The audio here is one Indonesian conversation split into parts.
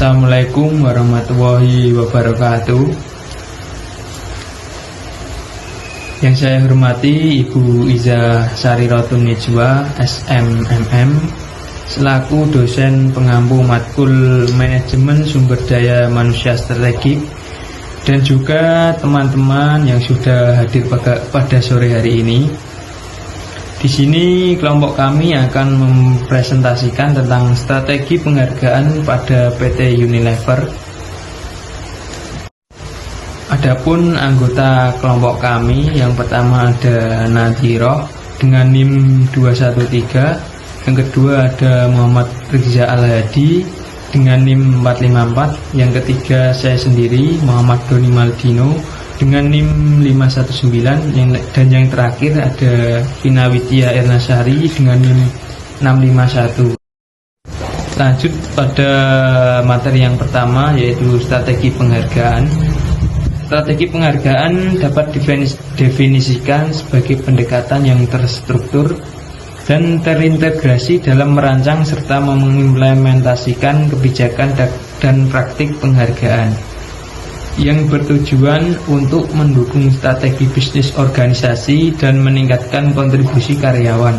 Assalamualaikum warahmatullahi wabarakatuh. Yang saya hormati Ibu Iza Sarirotun Nejwa, SMMM, selaku dosen pengampu matkul Manajemen Sumber Daya Manusia Strategik, dan juga teman-teman yang sudah hadir pada sore hari ini. Di sini kelompok kami akan mempresentasikan tentang strategi penghargaan pada PT Unilever. Adapun anggota kelompok kami, yang pertama ada Nadhiroh dengan NIM 213, yang kedua ada Muhammad Riza Al-Hadi dengan NIM 454, yang ketiga saya sendiri Muhammad Doni Maldino dengan NIM 519, dan yang terakhir ada Vina Widya Ernasari dengan NIM 651. Lanjut pada materi yang pertama, yaitu strategi penghargaan. Strategi penghargaan dapat didefinisikan sebagai pendekatan yang terstruktur dan terintegrasi dalam merancang serta mengimplementasikan kebijakan dan praktik penghargaan yang bertujuan untuk mendukung strategi bisnis organisasi dan meningkatkan kontribusi karyawan.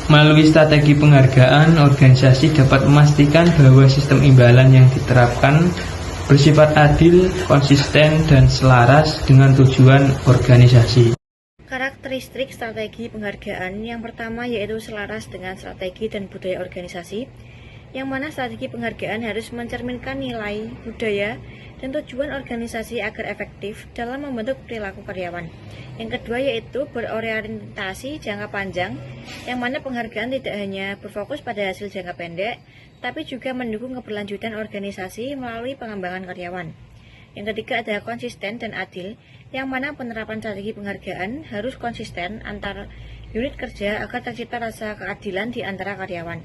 Melalui strategi penghargaan, organisasi dapat memastikan bahwa sistem imbalan yang diterapkan bersifat adil, konsisten, dan selaras dengan tujuan organisasi. Karakteristik strategi penghargaan yang pertama yaitu selaras dengan strategi dan budaya organisasi, yang mana strategi penghargaan harus mencerminkan nilai, budaya, dan tujuan organisasi agar efektif dalam membentuk perilaku karyawan. Yang kedua yaitu berorientasi jangka panjang, yang mana penghargaan tidak hanya berfokus pada hasil jangka pendek, tapi juga mendukung keberlanjutan organisasi melalui pengembangan karyawan. Yang ketiga ada konsisten dan adil, yang mana penerapan strategi penghargaan harus konsisten antar unit kerja agar tercipta rasa keadilan di antara karyawan.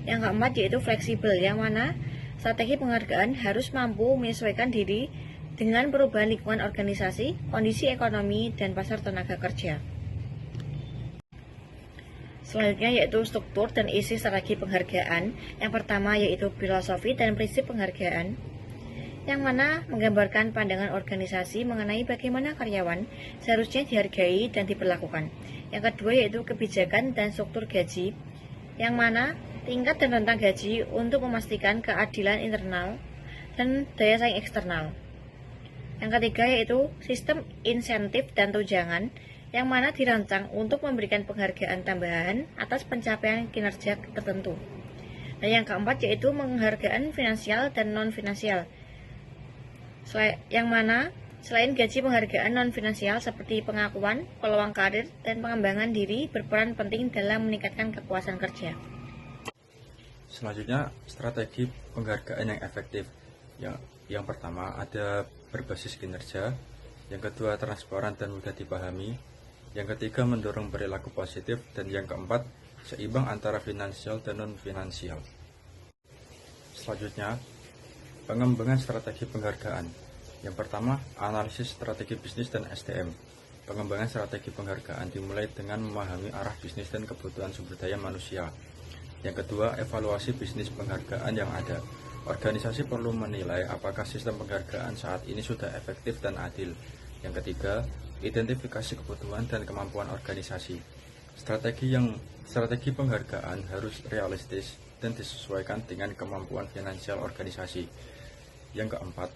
Yang keempat yaitu fleksibel, yang mana strategi penghargaan harus mampu menyesuaikan diri dengan perubahan lingkungan organisasi, kondisi ekonomi, dan pasar tenaga kerja. Selanjutnya yaitu struktur dan isi strategi penghargaan. Yang pertama yaitu filosofi dan prinsip penghargaan, yang mana menggambarkan pandangan organisasi mengenai bagaimana karyawan seharusnya dihargai dan diperlakukan. Yang kedua yaitu kebijakan dan struktur gaji, yang mana tingkat dan rentang gaji untuk memastikan keadilan internal dan daya saing eksternal. Yang ketiga yaitu sistem insentif dan tunjangan, yang mana dirancang untuk memberikan penghargaan tambahan atas pencapaian kinerja tertentu. Dan yang keempat yaitu penghargaan finansial dan non-finansial, yang mana selain gaji, penghargaan non-finansial seperti pengakuan, peluang karir, dan pengembangan diri berperan penting dalam meningkatkan kepuasan kerja. Selanjutnya, strategi penghargaan yang efektif. Yang pertama ada berbasis kinerja, yang kedua transparan dan mudah dipahami, yang ketiga mendorong perilaku positif, dan yang keempat seimbang antara finansial dan non-finansial. Selanjutnya, pengembangan strategi penghargaan. Yang pertama, analisis strategi bisnis dan SDM. Pengembangan strategi penghargaan dimulai dengan memahami arah bisnis dan kebutuhan sumber daya manusia. Yang kedua, evaluasi bisnis penghargaan yang ada. Organisasi perlu menilai apakah sistem penghargaan saat ini sudah efektif dan adil. Yang ketiga, identifikasi kebutuhan dan kemampuan organisasi. Strategi penghargaan harus realistis dan disesuaikan dengan kemampuan finansial organisasi. Yang keempat,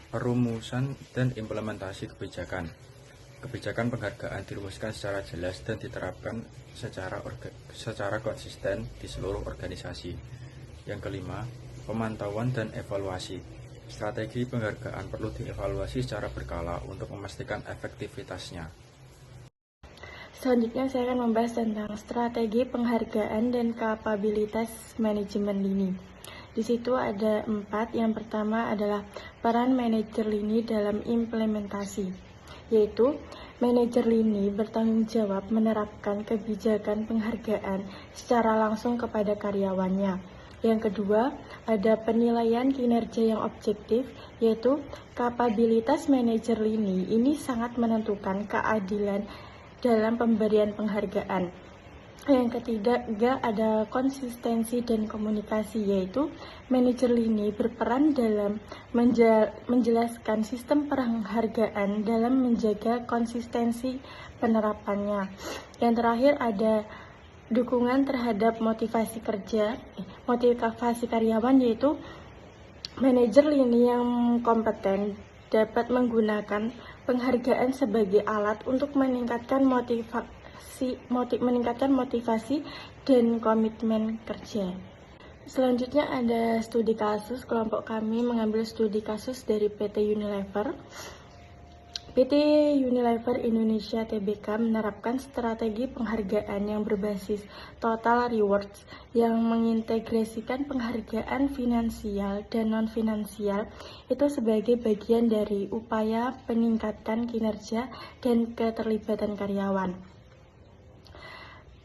perumusan dan implementasi kebijakan. Kebijakan penghargaan dirumuskan secara jelas dan diterapkan secara konsisten di seluruh organisasi. Yang kelima, pemantauan dan evaluasi. Strategi penghargaan perlu dievaluasi secara berkala untuk memastikan efektivitasnya. Selanjutnya saya akan membahas tentang strategi penghargaan dan kapabilitas manajemen lini. Di situ ada 4. Yang pertama adalah peran manajer lini dalam implementasi, yaitu manajer lini bertanggung jawab menerapkan kebijakan penghargaan secara langsung kepada karyawannya. Yang kedua, ada penilaian kinerja yang objektif, yaitu kapabilitas manajer lini ini sangat menentukan keadilan dalam pemberian penghargaan. Yang ketiga ada konsistensi dan komunikasi, yaitu manajer lini berperan dalam menjelaskan sistem penghargaan dalam menjaga konsistensi penerapannya. Yang terakhir ada dukungan terhadap motivasi karyawan, yaitu manajer lini yang kompeten dapat menggunakan penghargaan sebagai alat untuk meningkatkan motivasi dan komitmen kerja. Selanjutnya ada studi kasus. Kelompok kami mengambil studi kasus dari PT Unilever. PT Unilever Indonesia Tbk menerapkan strategi penghargaan yang berbasis total rewards yang mengintegrasikan penghargaan finansial dan non-finansial itu sebagai bagian dari upaya peningkatan kinerja dan keterlibatan karyawan.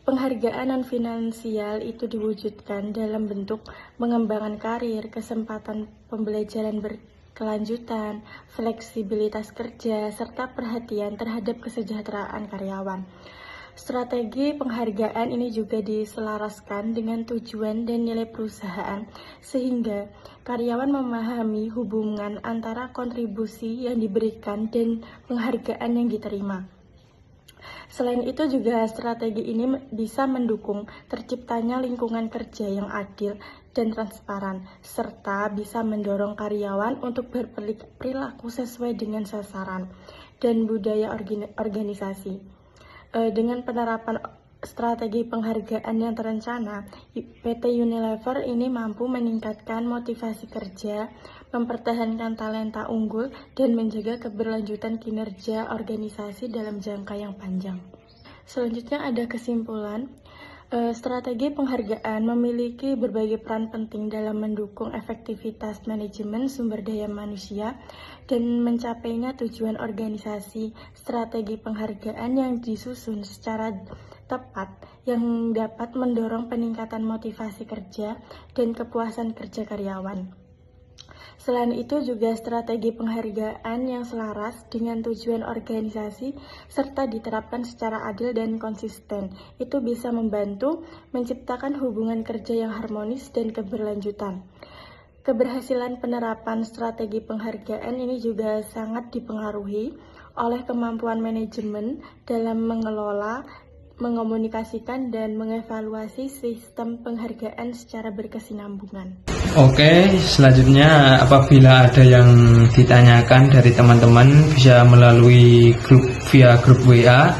Penghargaan non-finansial itu diwujudkan dalam bentuk pengembangan karir, kesempatan pembelajaran berkelanjutan, fleksibilitas kerja, serta perhatian terhadap kesejahteraan karyawan. Strategi penghargaan ini juga diselaraskan dengan tujuan dan nilai perusahaan, sehingga karyawan memahami hubungan antara kontribusi yang diberikan dan penghargaan yang diterima. Selain itu juga strategi ini bisa mendukung terciptanya lingkungan kerja yang adil dan transparan, serta bisa mendorong karyawan untuk berperilaku sesuai dengan sasaran dan budaya organisasi. Dengan penerapan strategi penghargaan yang terencana, PT Unilever ini mampu meningkatkan motivasi kerja, mempertahankan talenta unggul, dan menjaga keberlanjutan kinerja organisasi dalam jangka yang panjang. Selanjutnya ada kesimpulan. Strategi penghargaan memiliki berbagai peran penting dalam mendukung efektivitas manajemen sumber daya manusia dan mencapainya tujuan organisasi. Strategi penghargaan yang disusun secara tepat yang dapat mendorong peningkatan motivasi kerja dan kepuasan kerja karyawan. Selain itu juga strategi penghargaan yang selaras dengan tujuan organisasi serta diterapkan secara adil dan konsisten itu bisa membantu menciptakan hubungan kerja yang harmonis dan keberlanjutan. Keberhasilan penerapan strategi penghargaan ini juga sangat dipengaruhi oleh kemampuan manajemen dalam mengelola, mengomunikasikan, dan mengevaluasi sistem penghargaan secara berkesinambungan. Oke, selanjutnya apabila ada yang ditanyakan dari teman-teman bisa melalui via grup WA.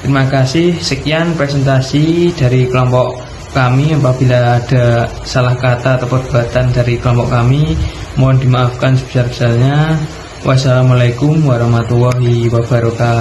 Terima kasih, sekian presentasi dari kelompok kami. Apabila ada salah kata atau perbuatan dari kelompok kami, mohon dimaafkan sebesar-besarnya. Wassalamualaikum warahmatullahi wabarakatuh.